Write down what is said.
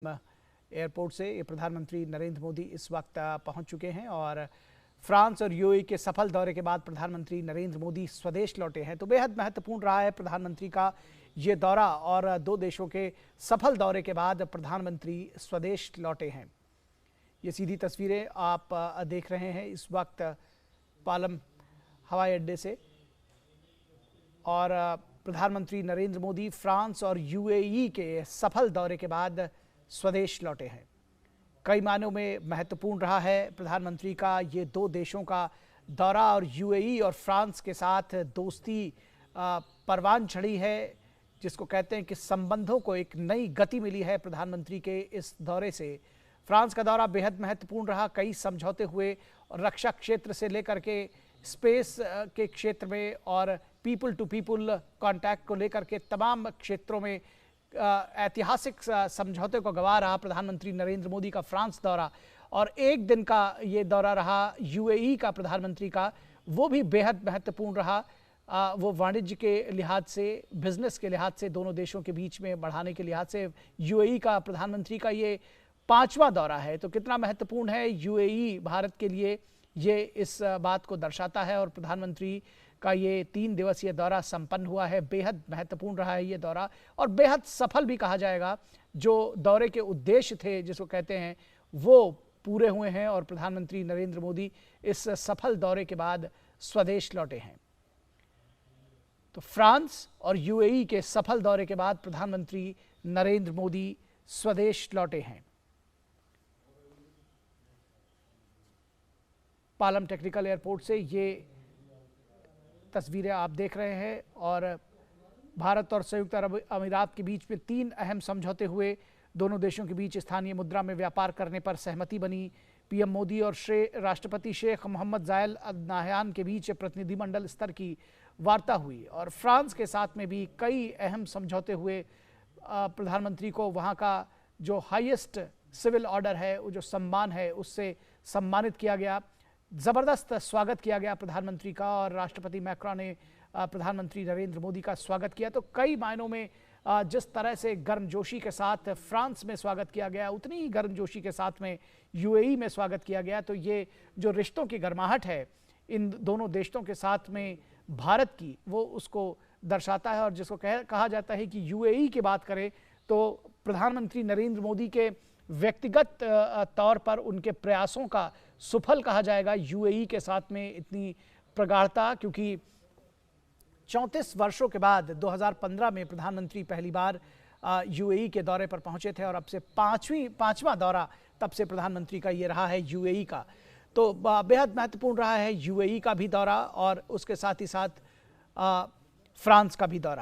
Airport से प्रधानमंत्री नरेंद्र मोदी इस वक्त पहुंच चुके हैं और फ्रांस और यूएई के सफल दौरे के बाद प्रधानमंत्री नरेंद्र मोदी स्वदेश लौटे हैं। तो बेहद महत्वपूर्ण रहा है प्रधानमंत्री का ये दौरा और दो देशों के सफल दौरे के बाद प्रधानमंत्री स्वदेश लौटे हैं। ये सीधी तस्वीरें आप देख रहे हैं इस वक्त पालम हवाई अड्डे से और प्रधानमंत्री नरेंद्र मोदी फ्रांस और यूएई के सफल दौरे के बाद स्वदेश लौटे हैं। कई मायनों में महत्वपूर्ण रहा है प्रधानमंत्री का ये दो देशों का दौरा और यूएई और फ्रांस के साथ दोस्ती परवान चढ़ी है, जिसको कहते हैं कि संबंधों को एक नई गति मिली है प्रधानमंत्री के इस दौरे से। फ्रांस का दौरा बेहद महत्वपूर्ण रहा, कई समझौते हुए और रक्षा क्षेत्र से लेकर के स्पेस के क्षेत्र में और पीपल टू पीपल कांटेक्ट को लेकर के तमाम क्षेत्रों में ऐतिहासिक समझौते को गवाह रहा प्रधानमंत्री नरेंद्र मोदी का फ्रांस दौरा। और एक दिन का ये दौरा रहा यूएई का प्रधानमंत्री का, वो भी बेहद महत्वपूर्ण रहा। वो वाणिज्य के लिहाज से, बिजनेस के लिहाज से, दोनों देशों के बीच में बढ़ाने के लिहाज से यूएई का प्रधानमंत्री का ये 5वां दौरा है। तो कितना महत्वपूर्ण है यूएई भारत के लिए, ये इस बात को दर्शाता है। और प्रधानमंत्री का ये 3 दिवसीय दौरा संपन्न हुआ है, बेहद महत्वपूर्ण रहा है ये दौरा और बेहद सफल भी कहा जाएगा। जो दौरे के उद्देश्य थे जिसको कहते हैं वो पूरे हुए हैं और प्रधानमंत्री नरेंद्र मोदी इस सफल दौरे के बाद स्वदेश लौटे हैं। तो फ्रांस और यूएई के सफल दौरे के बाद प्रधानमंत्री नरेंद्र मोदी स्वदेश लौटे हैं। पालम टेक्निकल एयरपोर्ट से ये तस्वीरें आप देख रहे हैं और भारत और संयुक्त अरब अमीरात के बीच में 3 अहम समझौते हुए। दोनों देशों के बीच स्थानीय मुद्रा में व्यापार करने पर सहमति बनी। पीएम मोदी और राष्ट्रपति शेख मोहम्मद जायल अल नाहयान के बीच प्रतिनिधिमंडल स्तर की वार्ता हुई और फ्रांस के साथ में भी कई अहम समझौते हुए। प्रधानमंत्री को वहाँ का जो हाईएस्ट सिविल ऑर्डर है, वो जो सम्मान है, उससे सम्मानित किया गया। ज़बरदस्त स्वागत किया गया प्रधानमंत्री का और राष्ट्रपति मैक्रोन ने प्रधानमंत्री नरेंद्र मोदी का स्वागत किया। तो कई मायनों में जिस तरह से गर्मजोशी के साथ फ्रांस में स्वागत किया गया, उतनी ही गर्मजोशी के साथ में यूएई में स्वागत किया गया। तो ये जो रिश्तों की गर्माहट है इन दोनों देशों के साथ में भारत की, वो उसको दर्शाता है। और जिसको कहा जाता है कि यूएई की बात करें तो प्रधानमंत्री नरेंद्र मोदी के व्यक्तिगत तौर पर उनके प्रयासों का सुफल कहा जाएगा यूएई के साथ में इतनी प्रगाढ़ता, क्योंकि 34 वर्षों के बाद 2015 में प्रधानमंत्री पहली बार यूएई के दौरे पर पहुंचे थे और अब से पांचवा दौरा तब से प्रधानमंत्री का ये रहा है यूएई का। तो बेहद महत्वपूर्ण रहा है यूएई का भी दौरा और उसके साथ ही साथ फ्रांस का भी दौरा।